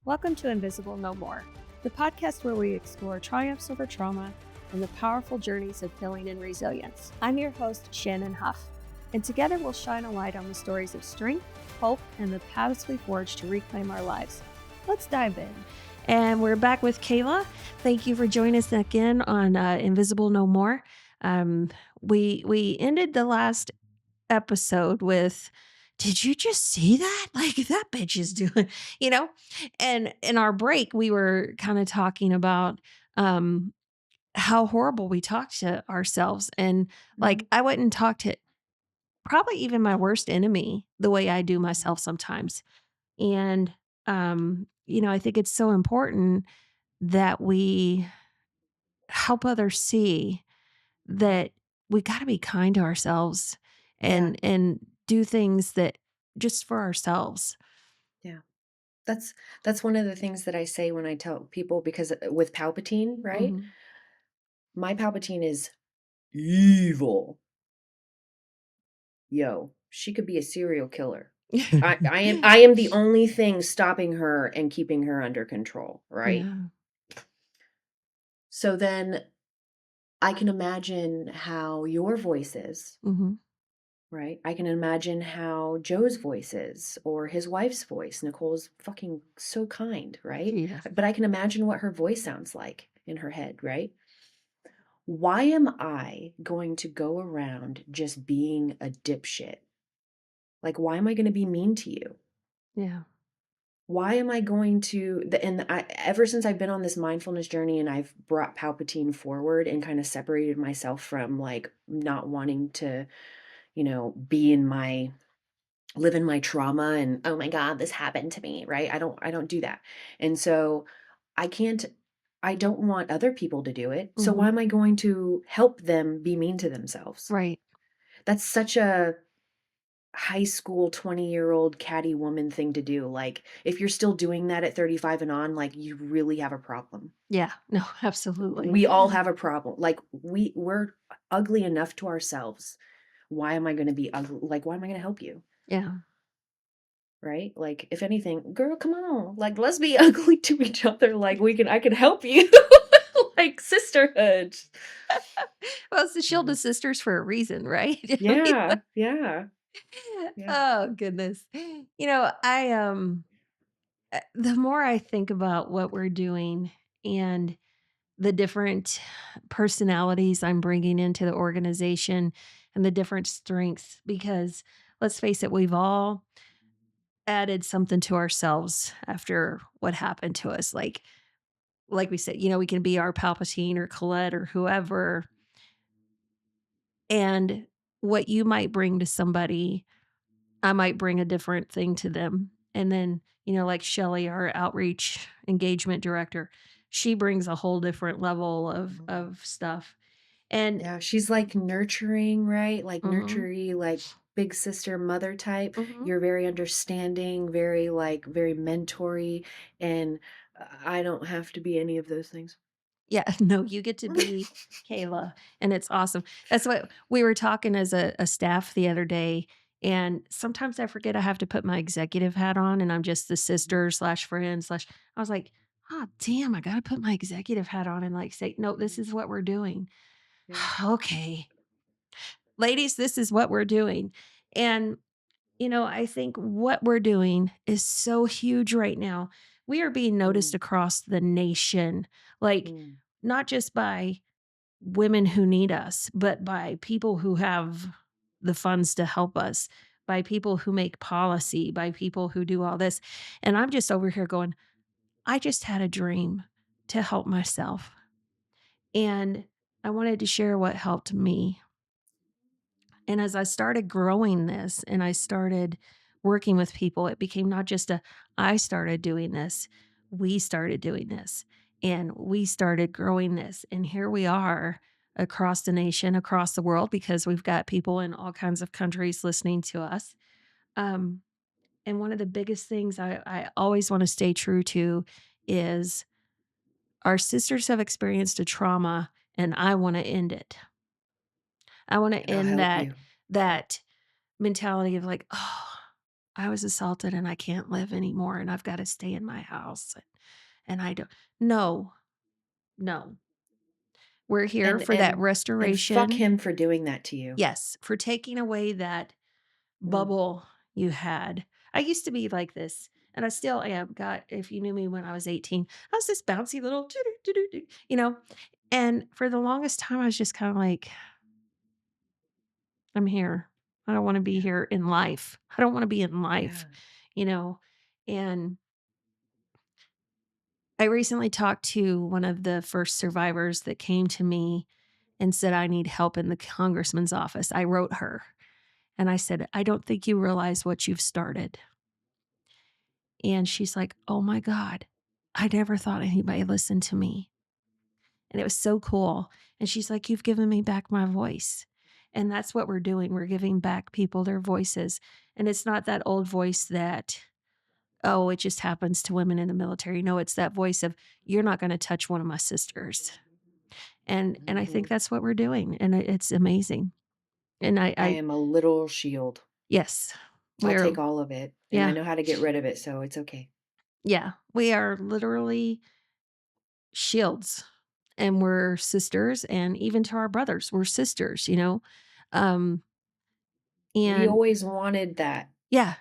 Welcome to Invisible No More, the podcast where we explore triumphs over trauma and the powerful journeys of healing and resilience. I'm your host, Shannon Huff, and together we'll shine a light on the stories of strength, hope, and the paths we forge to reclaim our lives. Let's dive in. And we're back with Kaila. Thank you for joining us again on Invisible No More. We ended the last episode with, did you just see that? Like, that bitch is doing, you know? And in our break, we were kind of talking about how horrible we talk to ourselves. And like, I wouldn't talk to probably even my worst enemy the way I do myself sometimes. And, I think it's so important that we help others see that we got to be kind to ourselves and do things that just for ourselves. Yeah. That's one of the things that I say when I tell people, because with Palpatine, right? Mhm. My Palpatine is evil. Yo, she could be a serial killer. I am the only thing stopping her and keeping her under control, right? Yeah. So then I can imagine how your voice is, Mhm. right? I can imagine how Joe's voice is, or his wife's voice. Nicole's fucking so kind, right? Yes. But I can imagine what her voice sounds like in her head, right? Why am I going to go around just being a dipshit? Like, why am I going to be mean to you? Yeah. Why am I going to ever since I've been on this mindfulness journey and I've brought Palpatine forward and kind of separated myself from like not wanting to, be in my live in my trauma and oh my god, this happened to me, right? I don't do that. And so I can't I don't want other people to do it. So why Mhm. am I going to help them be mean to themselves? Right. That's such a high school 20-year-old catty woman thing to do. Like, if you're still doing that at 35 and on, like, you really have a problem. Yeah. No, absolutely. We all have a problem. Like, we're ugly enough to ourselves. Why am I going to be ugly? Like, why am I going to help you? Yeah. Right? Like, if anything, girl, come on. Like, let's be ugly to each other. Like, I can help you. Like, sisterhood. Well, it's the Shield Mhm. of Sisters for a reason, right? Yeah. Yeah. Yeah. Oh, goodness. The more I think about what we're doing and the different personalities I'm bringing into the organization and the different strengths, because let's face it, we've all added something to ourselves after what happened to us. Like we said, we can be our Palpatine or Colette or whoever. And what you might bring to somebody, I might bring a different thing to them. And then, like Shelly, our outreach engagement director, she brings a whole different level of Mhm. of stuff. And Yeah, she's like nurturing, right? Like mhm, nurturing, like big sister mother type. mhm. You're very understanding, very like very mentory, and I don't have to be any of those things. Yeah, no, you get to be Kayla, and it's awesome. That's what we were talking as a staff the other day, and sometimes I forget I have to put my executive hat on, and I'm just the Mhm. sister slash friend slash I was like, "Oh, damn, I gotta put my executive hat on and, like, say, no, this Mhm. is what we're doing.'" Yeah. Okay. Ladies, this is what we're doing. And, I think what we're doing is so huge right now. We are being noticed Mm, across the nation, like, mm. not just by women who need us, but by people who have the funds to help us, by people who make policy, by people who do all this. And I'm just over here going, I just had a dream to help myself. And I wanted to share what helped me. And as I started growing this and I started working with people, it became not just I started doing this, we started doing this, and we started growing this. And here we are across the nation, across the world, because we've got people in all kinds of countries listening to us. Um, and one of the biggest things I always want to stay true to is our sisters have experienced a trauma and I want to end it. I want to And I'll end help that you. that mentality of like, oh. I was assaulted and I can't live anymore and I've got to stay in my house. And I don't, no, no. We're here And for that and and fuck restoration. him for doing that to you. Yes, for taking away that Mm, bubble you had. I used to be like this, and I still am. God, if you knew me when I was 18, I was this bouncy little, doo-doo-doo-doo-doo, you know. And for the longest time, I was just kind of like, I'm here. I don't want to be yeah, here in life. I don't want to be in yeah. life, you know. And I recently talked to one of the first survivors that came to me and said, I need help in the congressman's office. I wrote her and I said, I don't think you realize what you've started. And she's like, "Oh my God, I never thought anybody listened to me." And it was so cool. And she's like, "You've given me back my voice." And that's what we're doing. We're giving back people their voices. And it's not that old voice that, oh, it just happens to women in the military. No, it's that voice of, you're not going to touch one of my sisters. And I think Mhm. that's what we're doing. And it's amazing. And I I am a literal shield. yes, I'll we're, take all of it, and I yeah, know how to get rid of it, so it's okay. yeah, we are literally shields and we're sisters, and even to our brothers we're sisters, you know. um We and always wanted that. yeah,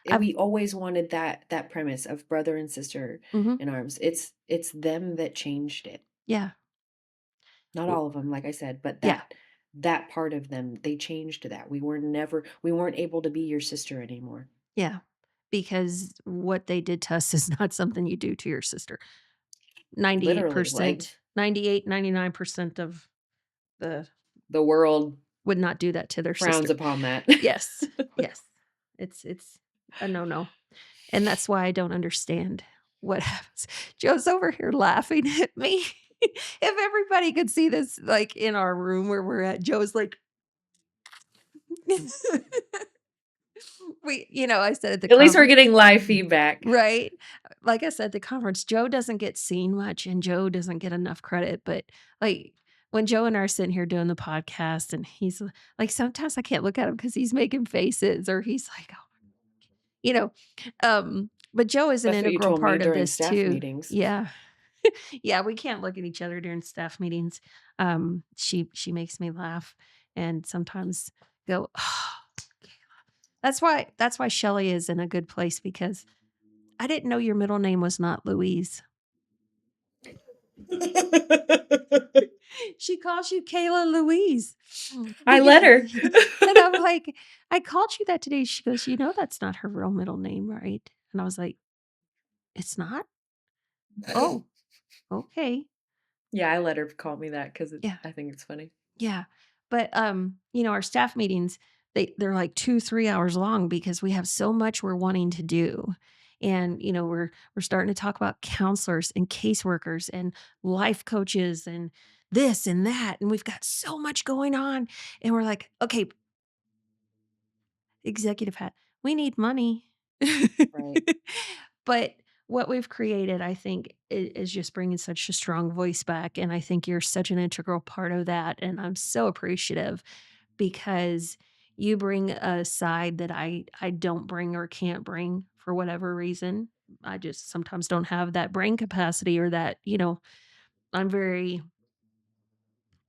I've We always wanted that premise of brother and sister mhm, in arms. It's them that changed it. yeah, Not w- all of them, like I said, but yeah, that part of them, they changed that. We weren't able to be your sister anymore. yeah, because what they did to us is not something you do to your sister. Literally, like, 98%, 98, 99% of the the world would not do that to their frowns sister. upon that. Yes, yes, it's a no. And that's why I don't understand what happens. Joe's over here laughing at me. If everybody could see this, like, in our room where we're at, Joe's like I said at the At least we're conference, getting live feedback. right? Like I said at the conference, Joe doesn't get seen much and Joe doesn't get enough credit, but, like, when Joe and I are sitting here doing the podcast and he's like, sometimes I can't look at him because he's making faces or he's like, "Oh," you know, but Joe is an That's what you integral told me part of during this staff too. meetings. Yeah. Yeah, we can't look at each other during staff meetings. She makes me laugh and sometimes go, "Oh." That's why Shelly is in a good place because I didn't know your middle name was not Louise. She calls you Kayla Louise. I let her. And I'm like, I called you that today. She goes, that's not her real middle name, right? And I was like, it's not? Oh, okay. Yeah, I let her call me that because Yeah. I think it's funny. Yeah. But our staff meetings, they're like 2, 3 hours long because we have so much we're wanting to do. And we're starting to talk about counselors and caseworkers and life coaches and this and that. And we've got so much going on. And we're like, okay, executive hat, we need money. Right. But what we've created, I think, is just bringing such a strong voice back. And I think you're such an integral part of that. And I'm so appreciative because you bring a side that I don't bring or can't bring for whatever reason. I just sometimes don't have that brain capacity or that, I'm very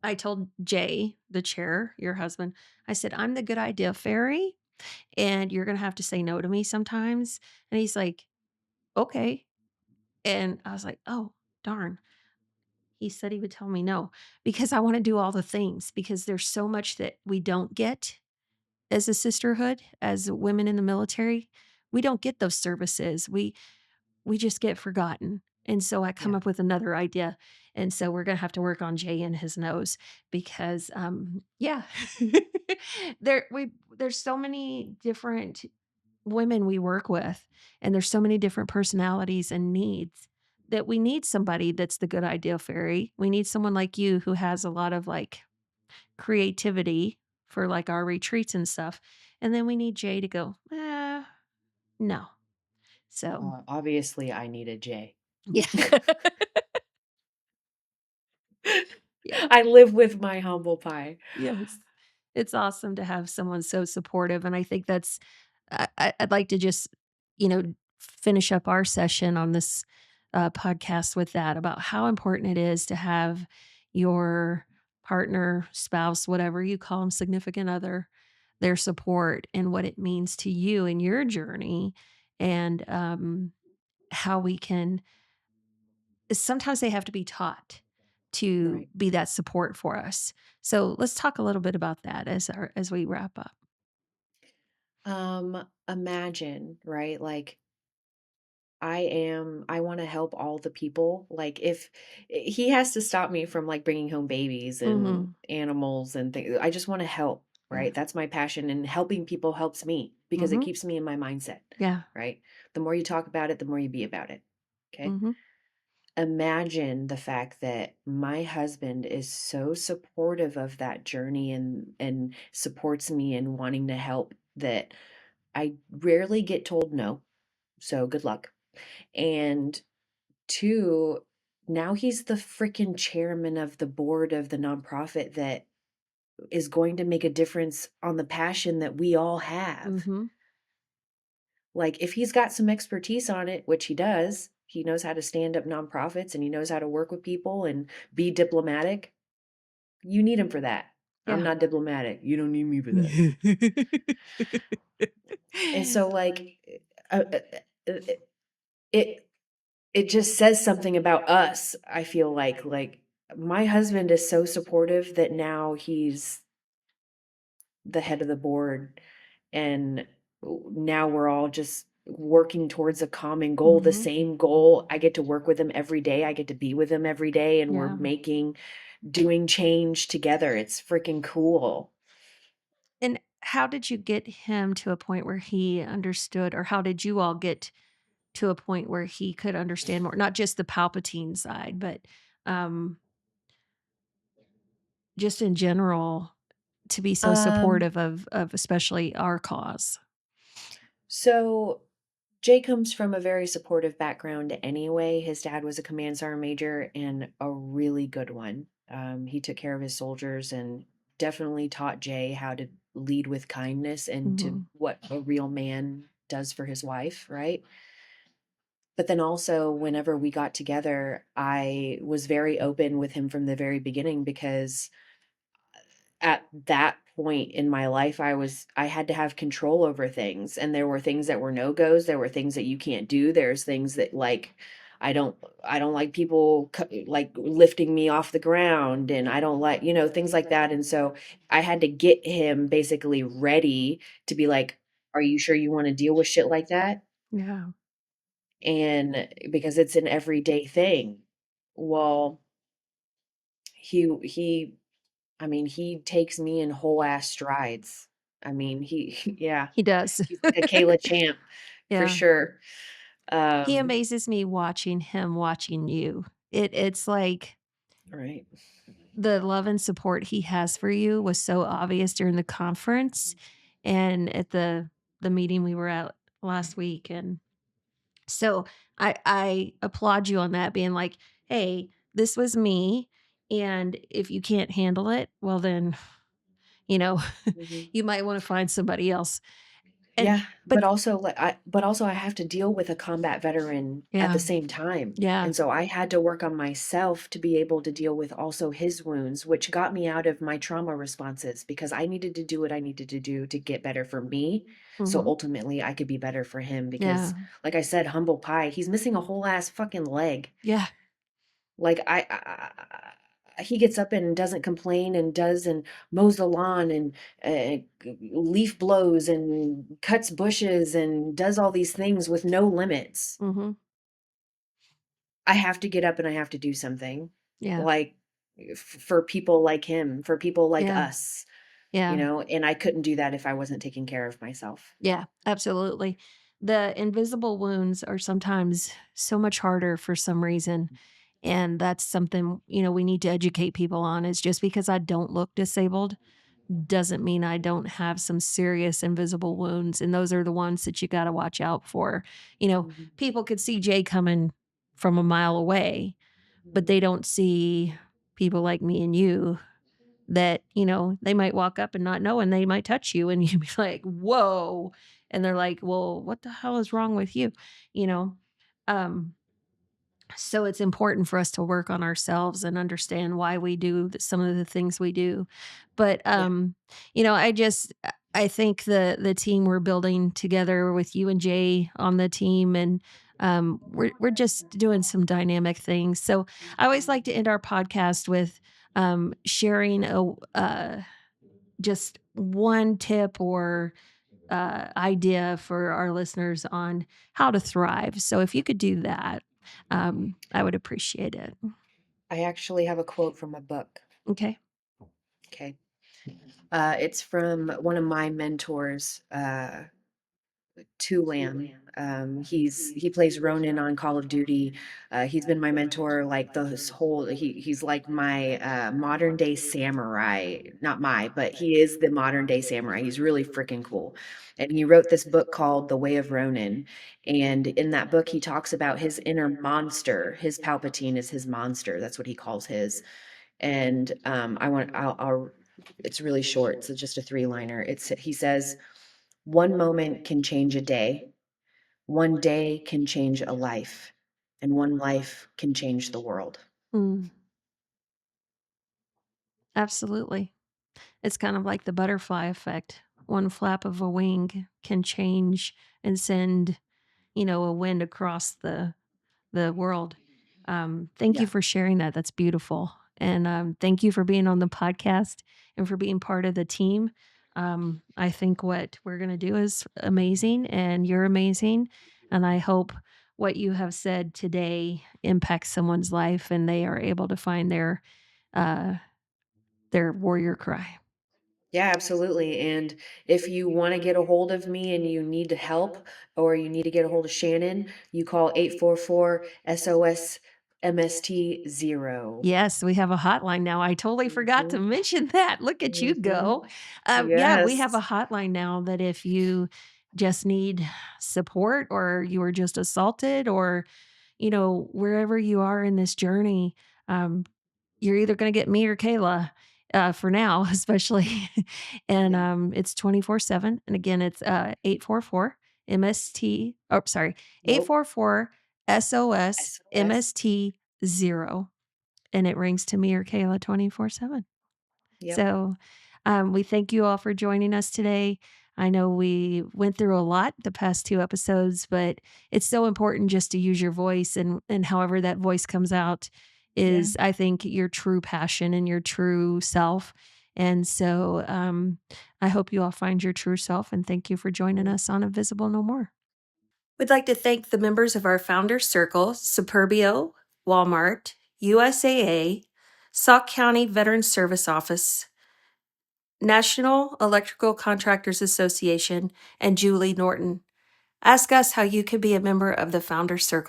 I told Jay, the chair, your husband, I said, I'm the good idea fairy and you're gonna have to say no to me sometimes. And he's like, okay. And I was like, oh, darn. He said he would tell me no because I want to do all the things because there's so much that we don't get as a sisterhood, as women in the military. We don't get those services. We just get forgotten. And so I come Yeah. up with another idea. And so we're gonna have to work on Jay and his nose because yeah. There's so many different women we work with, and there's so many different personalities and needs that we need somebody that's the good idea fairy. We need someone like you who has a lot of like creativity for like our retreats and stuff. And then we need Jay to go, no. So Obviously, I need a J. yeah. Yeah. I live with my humble pie. Yes. It's awesome to have someone so supportive. And I think that's I'd like to just, finish up our session on this podcast with that about how important it is to have your partner, spouse, whatever you call them, significant other, their support and what it means to you in your journey, and how we can. Sometimes they have to be taught to Right. be that support for us. So let's talk a little bit about that as we wrap up. Imagine, right? Like I want to help all the people. Like if he has to stop me from like bringing home babies and Mhm. animals and things, I just want to help, Yeah. right? That's my passion, and helping people helps me because it Mhm. keeps me in my mindset, Yeah. right? The more you talk about it, the more you be about it. Okay? Mhm. Imagine the fact that my husband is so supportive of that journey and supports me in wanting to help that I rarely get told no. So good luck. And 2, now he's the freaking chairman of the board of the nonprofit that is going to make a difference on the passion that we all have. Mhm. Like, if he's got some expertise on it, which he does, he knows how to stand up nonprofits and he knows how to work with people and be diplomatic. You need him for that. I'm Yeah. not diplomatic. You don't need me for that. And so, like, uh, uh, uh, it it just says something about us, I feel like, my husband is so supportive that now he's the head of the board, and now we're all just working towards a common goal, the Mhm. same goal. I get to work with him every day, I get to be with him every day, and we're Yeah. doing change together. It's freaking cool. And how did you get him to a point where he understood, or how did you all get to a point where he could understand more, not just the Palpatine side, but, um, just in general, to be so Um, supportive of especially our cause? so Jay comes from a very supportive background anyway. His dad was a command sergeant major and a really good one. He took care of his soldiers and definitely taught Jay how to lead with kindness and to Mhm. what a real man does for his wife, right? But then also, whenever we got together, I was very open with him from the very beginning because at that point in my life, I had to have control over things, and there were things that were no-goes, there were things that you can't do, there's things that, like, I don't I don't like people like, lifting me off the ground, and I don't like things like that, and so I had to get him basically ready to be like, "Are you sure you wanna deal with shit like that?" Yeah. And because it's an everyday thing. Well, he I mean, he takes me in whole ass strides. I mean, yeah, He does. he's like a Kayla champ for Yeah. sure. He Um, amazes me watching him watching you. It's like right. the love and support he has for you was so obvious during the conference and at the meeting we were at last week, and so I applaud you on that, being like, "Hey, this was me, and if you can't handle it, well then, you know, Mhm. you might wanna find somebody else." And Yeah, but but also I have to deal with a combat veteran at the yeah, same time. yeah, And so I had to work on myself to be able to deal with also his wounds, which got me out of my trauma responses because I needed to do what I needed to do to get better for me. So mhm, ultimately I could be better for him because yeah, like I said, humble pie, he's missing a whole ass fucking leg. yeah, Like he gets up and doesn't complain and does and mows the lawn and leaf blows and cuts bushes and does all these things with no limits. mhm, I have to get up and I have to do something yeah, like for people like him, for people like yeah, us, yeah. and I couldn't do that if I wasn't taking care of myself. Yeah, absolutely. The invisible wounds are sometimes so much harder for some reason. And that's something, we need to educate people on, is just because I don't look disabled doesn't mean I don't have some serious invisible wounds. And those are the ones that you got to watch out for. Mhm, People could see Jay coming from a mile away, but mhm. they don't see people like me and you that, they might walk up and not know, and they might touch you and you'd be like, whoa. And they're like, well, what the hell is wrong with you? You know? Um, so it's important for us to work on ourselves and understand why we do some of the things we do. But Yeah. I think the team we're building together with you and Jay on the team, and we're just doing some dynamic things. So I always like to end our podcast with sharing just one tip or idea for our listeners on how to thrive. So if you could do that, I would appreciate it. I actually have a quote from a book. Okay. Okay. It's from one of my mentors, Tulan. He plays Ronin on Call of Duty. He's been my mentor like this whole. He's like my modern day samurai. Not my, but he is the modern day samurai. He's really freaking cool. And he wrote this book called The Way of Ronin. And in that book, he talks about his inner monster. His Palpatine is his monster. That's what he calls his. And I'll it's really short. So just a three-liner. He says, one moment can change a day. One day can change a life, and one life can change the world. Mm, absolutely. It's kind of like the butterfly effect. One flap of a wing can change and send, a wind across the world. Thank you Yeah. for sharing that. That's beautiful. And thank you for being on the podcast and for being part of the team. I think what we're going to do is amazing, and you're amazing. And I hope what you have said today impacts someone's life and they are able to find uh, their warrior cry. Yeah, absolutely. And if you want to get a hold of me and you need help or you need to get a hold of Shannon, you call 844 SOS MST 0. Yes, we have a hotline now. I totally forgot to Mhm, mention that. Look at you mhm. go. Yeah, we have a Yes. hotline now that if you just need support, or you were just assaulted, or, wherever you are in this journey, um, you're either going to get me or Kayla for now, especially. And Yeah. it's 24/7. And again, it's 844 MST. Oh, sorry, Nope. 844 SOS SOS. MST 0, and it rings to me or Kayla 24/7. Yep. So, we thank you all for joining us today. I know we went through a lot the past 2 episodes, but it's so important just to use your voice, and however that voice comes out Yeah. is, I think, your true passion and your true self. And so, I hope you all find your true self, and thank you for joining Mhm. us on Invisible No More. We'd like to thank the members of our Founders Circle, Superbio, Walmart, USAA, Sauk County Veterans Service Office, National Electrical Contractors Association, and Julie Norton. Ask us how you could be a member of the Founders Circle.